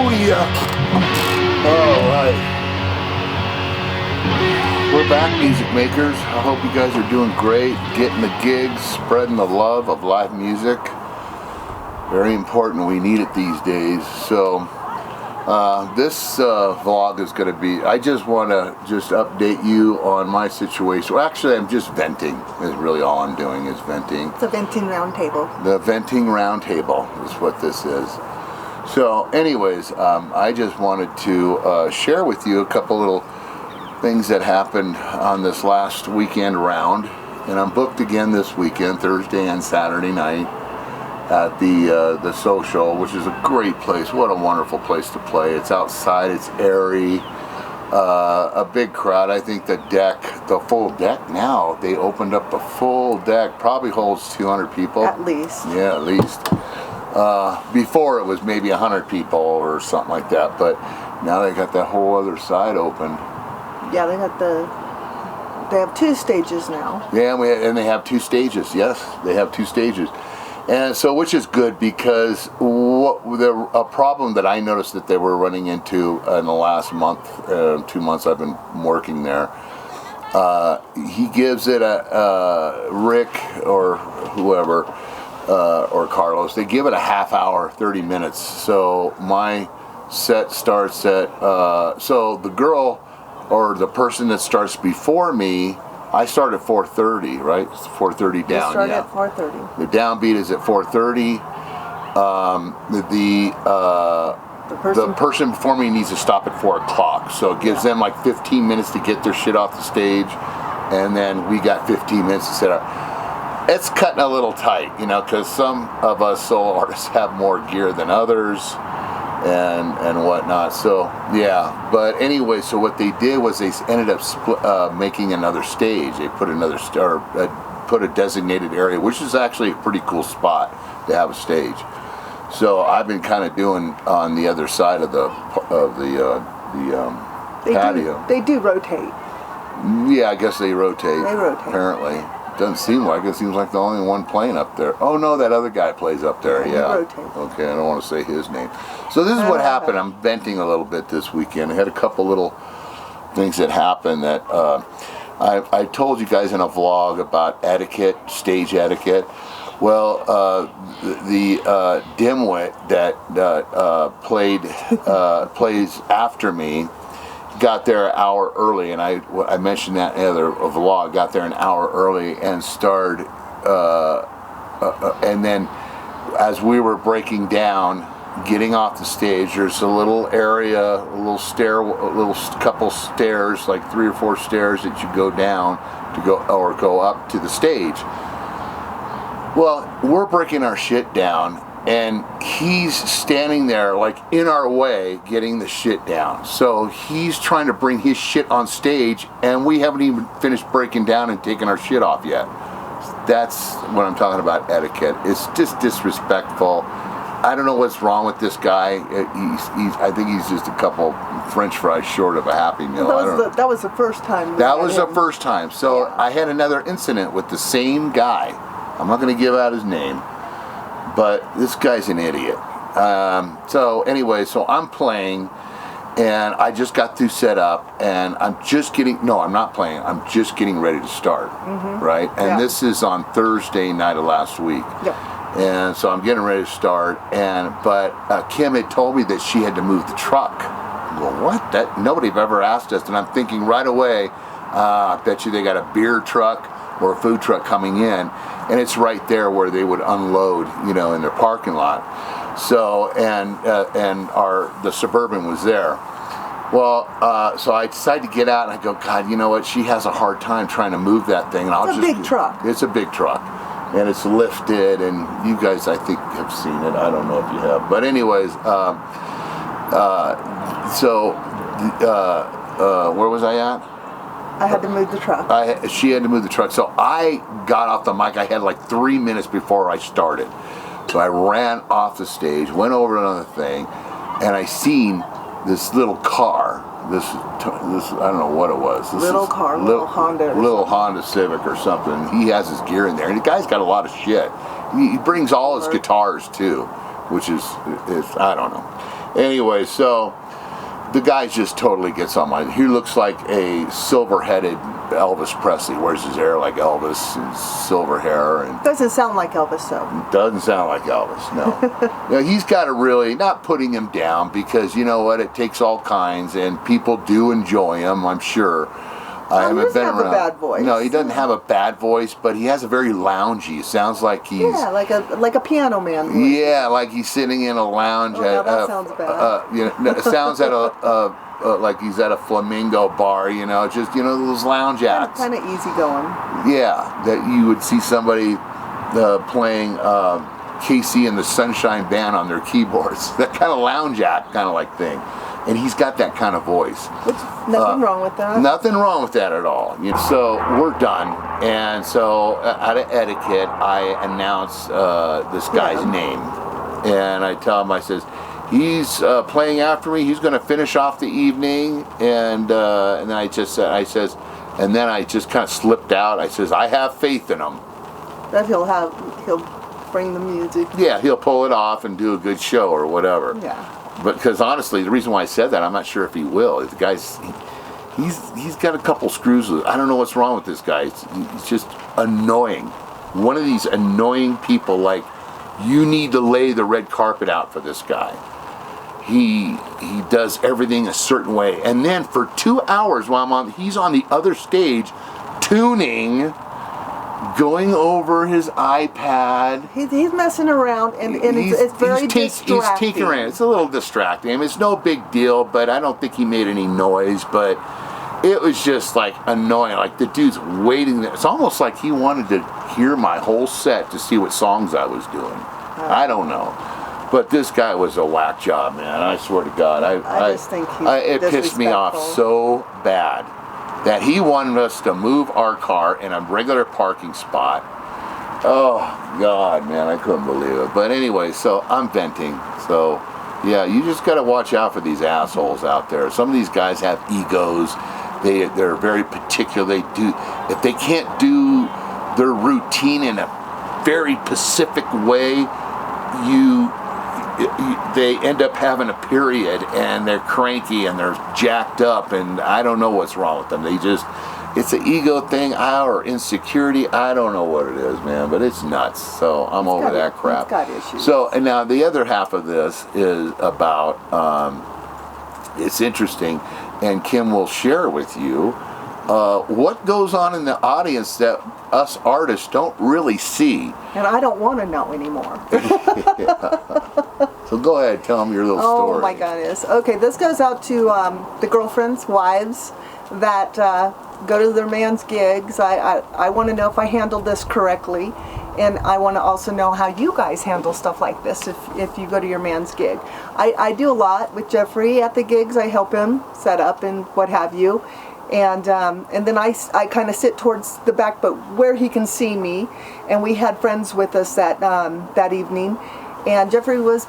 Alright. We're back, music makers. I hope you guys are doing great, getting the gigs, spreading the love of live music. Very important. We need it these days. So, this vlog is going to be, I just want to update you on my situation. Well, actually, I'm just venting. Is really all I'm doing is venting. It's a venting roundtable. The venting roundtable is what this is. So, anyways, I just wanted to share with you a couple little things that happened on this last weekend round. And I'm booked again this weekend, Thursday and Saturday night, at the Social, which is a great place. What a wonderful place to play. It's outside, it's airy, a big crowd. I think the full deck now, they opened up the full deck, probably holds 200 people. At least. Yeah, at least. Before it was maybe 100 people or something like that, but now they got that whole other side open. Yeah, they have two stages now. Yeah, and they have two stages. Yes, they have two stages. And so, which is good, because a problem that I noticed that they were running into in the last month, 2 months I've been working there, he gives it Rick or whoever, or Carlos, they give it a half hour, 30 minutes. So my set starts at, so the girl or the person that starts before me, I start at 4:30, right? It's 4:30 down. You start at 4:30. The downbeat is at 4:30. The person before me needs to stop at 4 o'clock. So it gives them like 15 minutes to get their shit off the stage, and then we got 15 minutes to set up. It's cutting a little tight, because some of us solo artists have more gear than others and whatnot. So yeah, but anyway, so what they did was they ended up making another stage. They put put a designated area, which is actually a pretty cool spot to have a stage. So I've been kind of doing on the other side of the patio. They do rotate. Yeah, I guess they rotate. They rotate. Apparently. Doesn't seem like it. Seems like the only one playing up there. Oh no, that other guy plays up there. Yeah. Okay, I don't want to say his name. So this is what happened. I'm venting a little bit this weekend. I had a couple little things that happened that I told you guys in a vlog about etiquette, stage etiquette. Well, the dimwit that plays after me got there an hour early, and I mentioned that in the other vlog. Got there an hour early and started, and then as we were breaking down, getting off the stage, there's a little area, a little couple stairs, like 3 or 4 stairs that you go down to go up to the stage. Well, we're breaking our shit down, and he's standing there like in our way getting the shit down. So he's trying to bring his shit on stage, and we haven't even finished breaking down and taking our shit off yet. That's what I'm talking about, etiquette. It's just disrespectful. I don't know what's wrong with this guy. I think he's just a couple French fries short of a Happy Meal. That was the first time. That was the first time. So yeah. I had another incident with the same guy. I'm not going to give out his name, but this guy's an idiot. So anyway, so I'm playing, and I just got through set up, and I'm not playing. I'm just getting ready to start, right? And this is on Thursday night of last week. Yep. And so I'm getting ready to start, but Kim had told me that she had to move the truck. I go, what? Nobody ever asked us, and I'm thinking right away, I bet you they got a beer truck or a food truck coming in, and it's right there where they would unload, in their parking lot. So, and the Suburban was there. Well, so I decided to get out, and I go, God, you know what? She has a hard time trying to move that thing. And it's a big truck. It's a big truck, and it's lifted, and you guys, I think, have seen it. I don't know if you have, but anyways, where was I at? I had to move the truck. She had to move the truck. So I got off the mic. I had like 3 minutes before I started. So I ran off the stage, went over to another thing, and I seen this little car. This I don't know what it was. Little Honda Civic or something. He has his gear in there, and the guy's got a lot of shit. He brings all his guitars too, which is I don't know. Anyway, so the guy just totally gets on my. He looks like a silver-headed Elvis Presley. Wears his hair like Elvis and silver hair, and Doesn't sound like Elvis though. doesn't sound like Elvis. No, he's got to really not putting him down, because you know what? It takes all kinds, and people do enjoy him. I'm sure. I He haven't doesn't been have a around. bad voice. No, he doesn't have a bad voice, but he has a very loungy. It sounds like he's. Yeah, like a piano man. Voice. Yeah, like he's sitting in a lounge. Oh, now that sounds bad. It sounds at like he's at a flamingo bar. Just those lounge acts. Kind of easygoing. Yeah, that you would see somebody playing Casey and the Sunshine Band on their keyboards. That kind of lounge act, kind of like thing. And he's got that kind of voice. Nothing wrong with that. Nothing wrong with that at all. So we're done, and so out of etiquette, I announce this guy's name, and I tell him, I says, he's playing after me. He's going to finish off the evening, and then I just kind of slipped out. I says, I have faith in him. That he'll bring the music. Yeah, he'll pull it off and do a good show or whatever. Yeah. But because honestly, the reason why I said that, I'm not sure if he will. The guy's, he's got a couple screws. I don't know what's wrong with this guy. He's just annoying. One of these annoying people. Like, you need to lay the red carpet out for this guy. He does everything a certain way, and then for 2 hours while he's on the other stage, tuning. Going over his iPad. He's messing around, and it's very distracting. He's tinkering around. It's a little distracting. It's no big deal, but I don't think he made any noise. But it was just like annoying. Like the dude's waiting there. It's almost like he wanted to hear my whole set to see what songs I was doing. I don't know. But this guy was a whack job, man. I swear to God. I just think it pissed me off so bad. That he wanted us to move our car in a regular parking spot. Oh, God, man, I couldn't believe it. But anyway, so I'm venting. So, yeah, you just got to watch out for these assholes out there. Some of these guys have egos. They're very particular. If they can't do their routine in a very specific way, they end up having a period, and they're cranky and they're jacked up, and I don't know what's wrong with them. It's an ego thing or insecurity. I don't know what it is, man, but it's nuts. So I'm over that crap. It's got issues. So, and now the other half of this is about, it's interesting, and Kim will share with you what goes on in the audience that us artists don't really see. And I don't want to know anymore. So go ahead, tell them your little story. Oh my goodness. Okay, this goes out to the girlfriends, wives that go to their man's gigs. I want to know if I handled this correctly, and I want to also know how you guys handle stuff like this if you go to your man's gig. I do a lot with Jeffrey at the gigs. I help him set up and what have you. And then I kind of sit towards the back, but where he can see me. And we had friends with us that evening. And Jeffrey was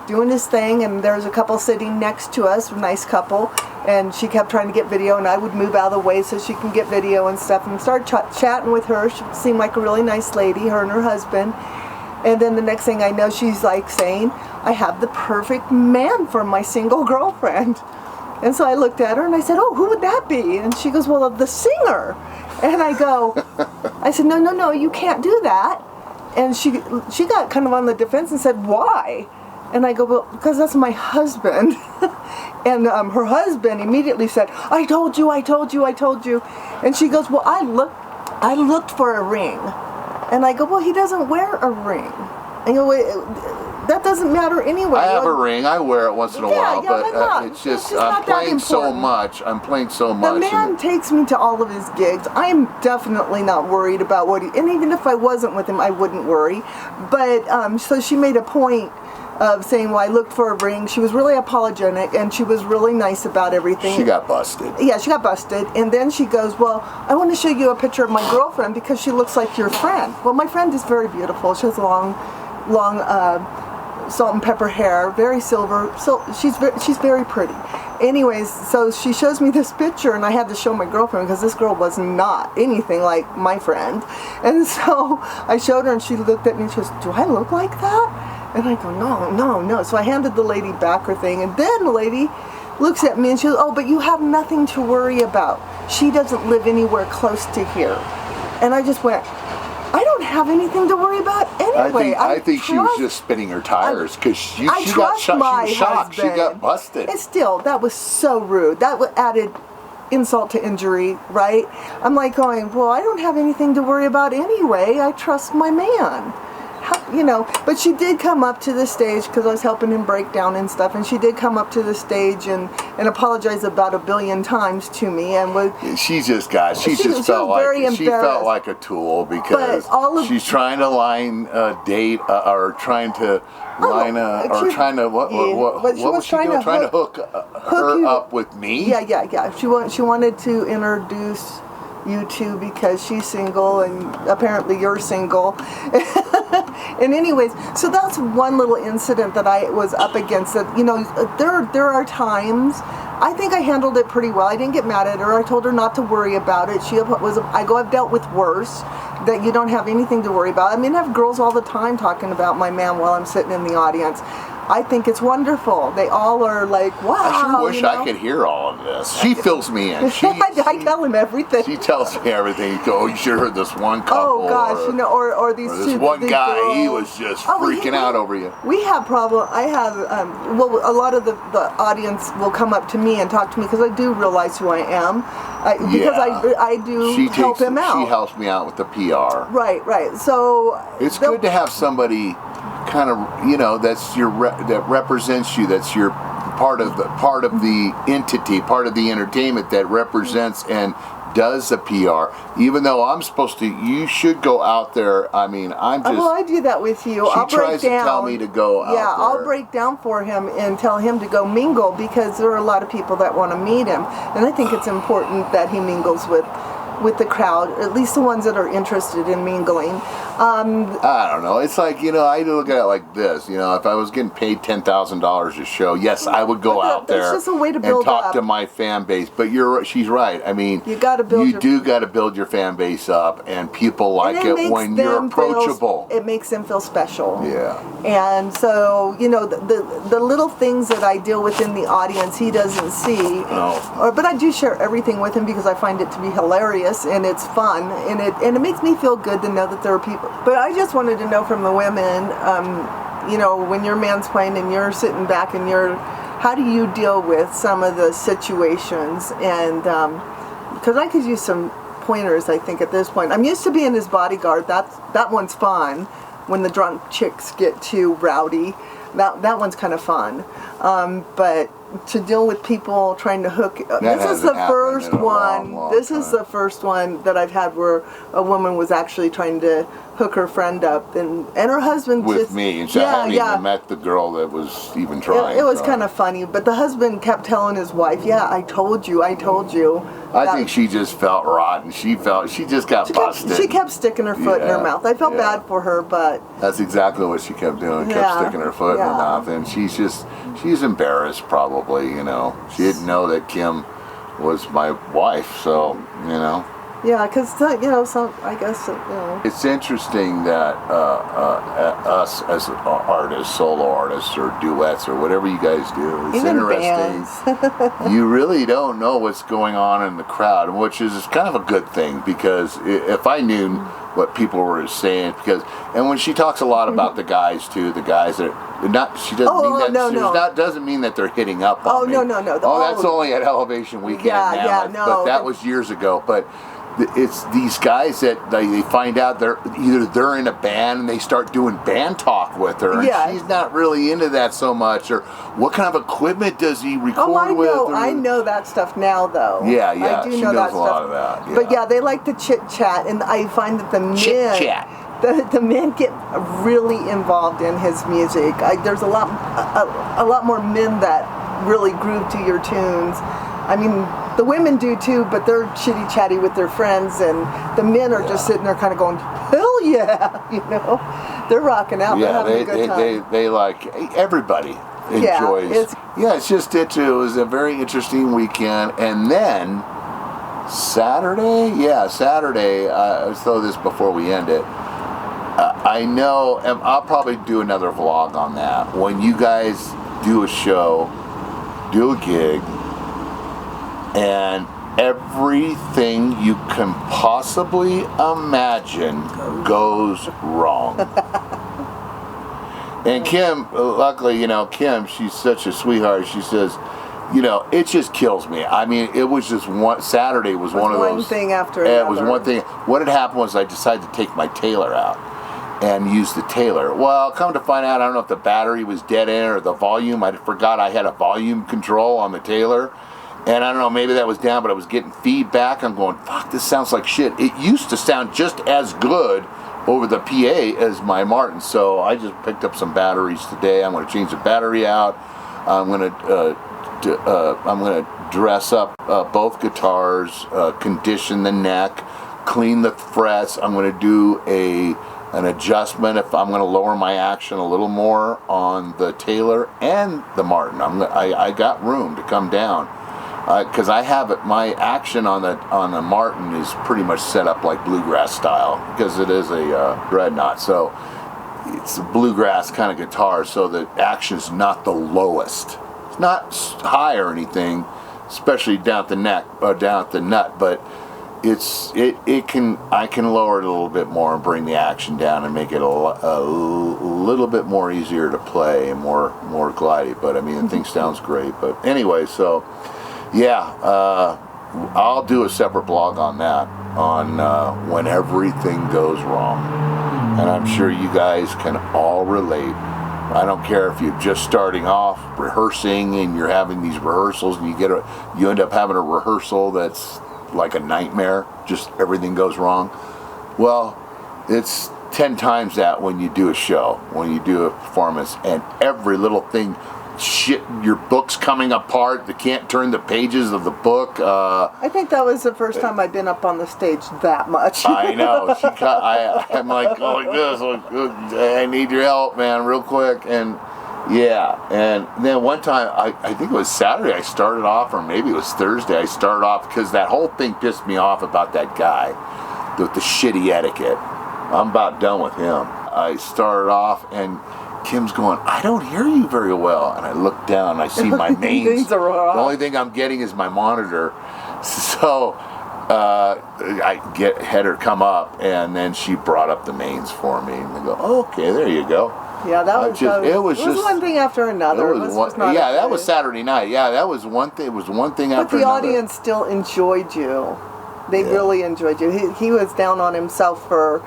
doing his thing, and there was a couple sitting next to us, a nice couple. And she kept trying to get video, and I would move out of the way so she can get video and stuff. And start chatting with her. She seemed like a really nice lady, her and her husband. And then the next thing I know, she's like saying, I have the perfect man for my single girlfriend. And so I looked at her and I said, oh, who would that be? And she goes, well, the singer. And I said, no, you can't do that. And she got kind of on the defense and said, why? And I go, well, because that's my husband. And her husband immediately said, I told you. And she goes, well, I looked for a ring. And I go, well, he doesn't wear a ring. And you go, that doesn't matter anyway. I have a ring. I wear it once in a while, but it's just I'm playing so much. The man takes me to all of his gigs. I'm definitely not worried about and even if I wasn't with him, I wouldn't worry. But so she made a point of saying, well, I looked for a ring. She was really apologetic, and she was really nice about everything. She got busted. Yeah, she got busted. And then she goes, well, I want to show you a picture of my girlfriend because she looks like your friend. Well, my friend is very beautiful. She has long salt and pepper hair, very silver. So she's very pretty. Anyways, so she shows me this picture, and I had to show my girlfriend because this girl was not anything like my friend. And so I showed her, and she looked at me and she goes, do I look like that? And I go, no, no, no. So I handed the lady back her thing, and then the lady looks at me and she goes, oh, but you have nothing to worry about. She doesn't live anywhere close to here. And I just went, I don't have anything to worry about anyway. I think she was just spinning her tires because she got shot. She was shocked. She got busted. And still, that was so rude. That added insult to injury, right? I'm like going, well, I don't have anything to worry about anyway. I trust my man. You know, but she did come up to the stage because I was helping him break down and stuff, and she did come up to the stage and apologize about 1 billion times to me, and she just felt like a tool because she's trying to line a date or trying to line or trying to what was she doing? Trying to hook her up with me? Yeah. She wanted to introduce you two because she's single and apparently you're single. And anyways, so that's one little incident that I was up against. That, you know, there are times I think I handled it pretty well. I didn't get mad at her. I told her not to worry about it. I've dealt with worse. That you don't have anything to worry about. I mean, I have girls all the time talking about my man while I'm sitting in the audience. I think it's wonderful. They all are like, wow. I sure wish I could hear all of this. She fills me in. I tell him everything. She tells me everything. You go, oh, you should have heard this one couple. Oh gosh, or these this two. one guy, girls. he was just freaking out over you. We have problem. I have a lot of the audience will come up to me and talk to me because I do realize who I am. I do help him out. She helps me out with the PR. Right. So it's good to have somebody kind of, you know, that's that represents you. That's your part of the entity, part of the entertainment that represents and does the PR. Even though I'm supposed to, you should go out there. I mean, I'm just. Well, I do that with you. I'll tries to tell me to go out there. Yeah, I'll break down for him and tell him to go mingle because there are a lot of people that want to meet him, and I think it's important that he mingles with the crowd, at least the ones that are interested in mingling. I don't know. It's like, you know, I look at it like this. You know, if I was getting paid $10,000 a show, yes, I would go out there just a way to build and talk to my fan base. But she's right. I mean, you got to build your fan base up, and people like it when you're approachable. It makes them feel special. Yeah. And so, you know, the little things that I deal with in the audience, he doesn't see. No. But I do share everything with him because I find it to be hilarious and it's fun, and it makes me feel good to know that there are people. But I just wanted to know from the women, you know, when your man's playing and you're sitting back and how do you deal with some of the situations? And because I could use some pointers, I think, at this point. I'm used to being his bodyguard. That one's fun. When the drunk chicks get too rowdy, that one's kind of fun. But to deal with people trying to hook. This is the first one. This is the first one that I've had where a woman was actually trying to hook her friend up, and her husband with me. And I haven't even met the girl that was even trying. It was kind of funny, but the husband kept telling his wife, "Yeah, I told you." I think she just felt rotten. She just got busted. She kept sticking her foot in her mouth. I felt bad for her, but that's exactly what she kept doing. Kept sticking her foot in her mouth, and she's embarrassed probably. You know, she didn't know that Kim was my wife, so you know. Yeah, because you know, I guess you know. It's interesting that us as artists, solo artists, or duets, or whatever you guys do, it's even interesting. You really don't know what's going on in the crowd, which is kind of a good thing because if I knew what people were saying, and when she talks a lot about the guys too, the guys that she doesn't doesn't mean that they're hitting up on me. No. That's only at Elevation Weekend now. But that was years ago. But it's these guys that they find out they're in a band and they start doing band talk with her, and she's not really into that so much. Or what kind of equipment does he record with? I know that stuff now, though. Yeah, I do know that stuff. A lot of that. Yeah. But they like to chit chat, and I find that the men the men get really involved in his music. There's a lot more men that really groove to your tunes. I mean, the women do too, but they're chitty chatty with their friends, and the men are just sitting there kind of going, hell yeah, you know, they're rocking out. They're having a good time. They like, everybody enjoys. It was a very interesting weekend. And then Saturday, I'll throw this before we end it. I know, and I'll probably do another vlog on that. When you guys do a show, do a gig, and everything you can possibly imagine goes wrong. And Kim, luckily, Kim, she's such a sweetheart. She says, it just kills me. I mean, it was just Saturday was one of those. One thing after another. It was one thing. What had happened was I decided to take my Taylor out and use the Taylor. Well, come to find out, I don't know if the battery was dead in or the volume. I forgot I had a volume control on the Taylor. And I don't know, maybe that was down, but I was getting feedback. I'm going, fuck, this sounds like shit. It used to sound just as good over the PA as my Martin. So I just picked up some batteries today. I'm going to change the battery out. I'm going to dress up both guitars, condition the neck, clean the frets. I'm going to do an adjustment if I'm going to lower my action a little more on the Taylor and the Martin. I got room to come down because I have it. My action on the Martin is pretty much set up like bluegrass style because it is a dreadnought. So it's a bluegrass kind of guitar. So the action's not the lowest. It's not high or anything, especially down at the neck or down at the nut, but I can lower it a little bit more and bring the action down and make it a little bit more easier to play and more glidey. But I mean, the thing sounds great. But anyway, so yeah, I'll do a separate blog on that on when everything goes wrong, and I'm sure you guys can all relate. I don't care if you're just starting off rehearsing and you're having these rehearsals and you end up having a rehearsal that's like a nightmare, just everything goes wrong. Well, it's 10 times that when you do a show, when you do a performance, and every little thing, shit, your book's coming apart, they can't turn the pages of the book. I think that was the first time I'd been up on the stage that much. I know. I'm like, oh, like this, I need your help, man, real quick. And yeah, and then one time, I think it was Saturday, I started off, or maybe it was Thursday, I started off, because that whole thing pissed me off about that guy with the shitty etiquette. I'm about done with him. I started off, and Kim's going, I don't hear you very well. And I look down, and I see my mains. The only thing I'm getting is my monitor. So I had her come up, and then she brought up the mains for me. And I go, oh, okay, there you go. Yeah, that was one thing after another. That was Saturday night. Yeah, that was one thing. It was one thing after another. But the audience still enjoyed you. They really enjoyed you. He was down on himself for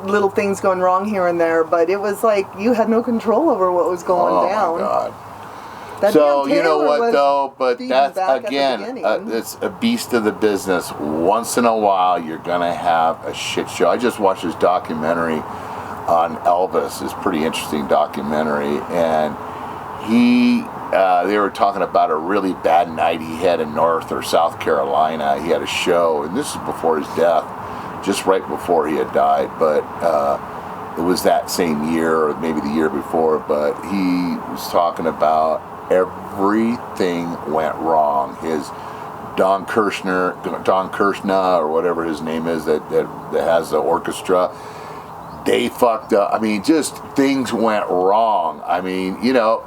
little things going wrong here and there, but it was like you had no control over what was going down. Oh my God. So you know what though, but that's again, it's a beast of the business. Once in a while, you're gonna have a shit show. I just watched this documentary on Elvis. It's a pretty interesting documentary, and they were talking about a really bad night he had in North or South Carolina. He had a show, and this is before his death, just right before he had died, but it was that same year or maybe the year before, but he was talking about everything went wrong. His Don Kirshner or whatever his name is that has the orchestra, they fucked up. I mean, just things went wrong. I mean,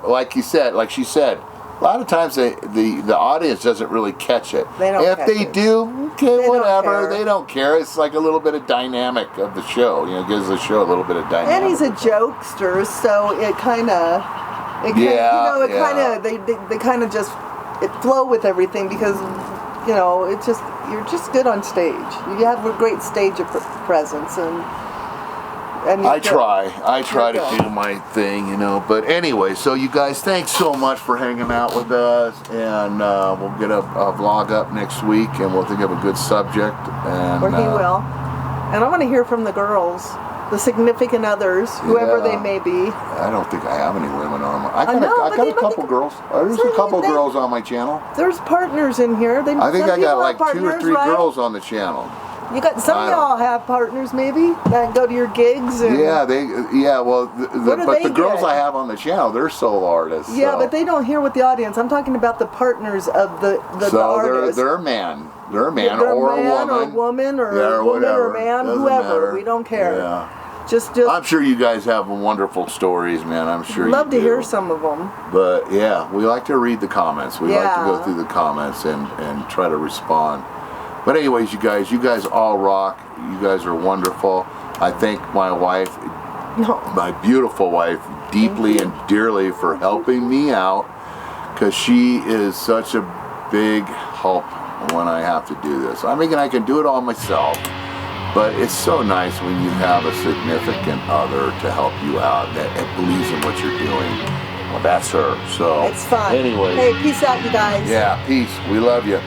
like she said, a lot of times the audience doesn't really catch it. They don't if they do, okay, whatever. They don't care. It's like a little bit of dynamic of the show. It gives the show a little bit of dynamic. And he's a jokester, so it kind of, they kind of just flow with everything because, it's just you're just good on stage. You have a great stage presence and I try to do my thing, But anyway, so you guys, thanks so much for hanging out with us, and we'll get a vlog up next week, and we'll think of a good subject. And, or he will. And I want to hear from the girls, the significant others, whoever they may be. I don't think I have any women on my. I got a couple girls. There's a couple girls on my channel. There's partners in here. I think I got like 2 or 3 girls on the channel. You got some of y'all have partners maybe that go to your gigs. And but the girls I have on the channel, they're solo artists. Yeah, but they don't hear with the audience. I'm talking about the partners of the artists. They're a man. They're a man or a woman. Or woman or whatever. Or man, whoever. We don't care. Yeah. I'm sure you guys have wonderful stories, man. I'm sure you love to do. hear some of them. But yeah, we like to read the comments. We like to go Yeah. through the comments and try to respond. But anyways, you guys all rock. You guys are wonderful. I thank my wife, No. my beautiful wife, deeply and dearly for helping me out, because she is such a big help when I have to do this. I mean, I can do it all myself, but it's so nice when you have a significant other to help you out that believes in what you're doing. Well, that's her. So It's fun. Anyways, Hey, peace out, you guys. yeah, peace. We love you.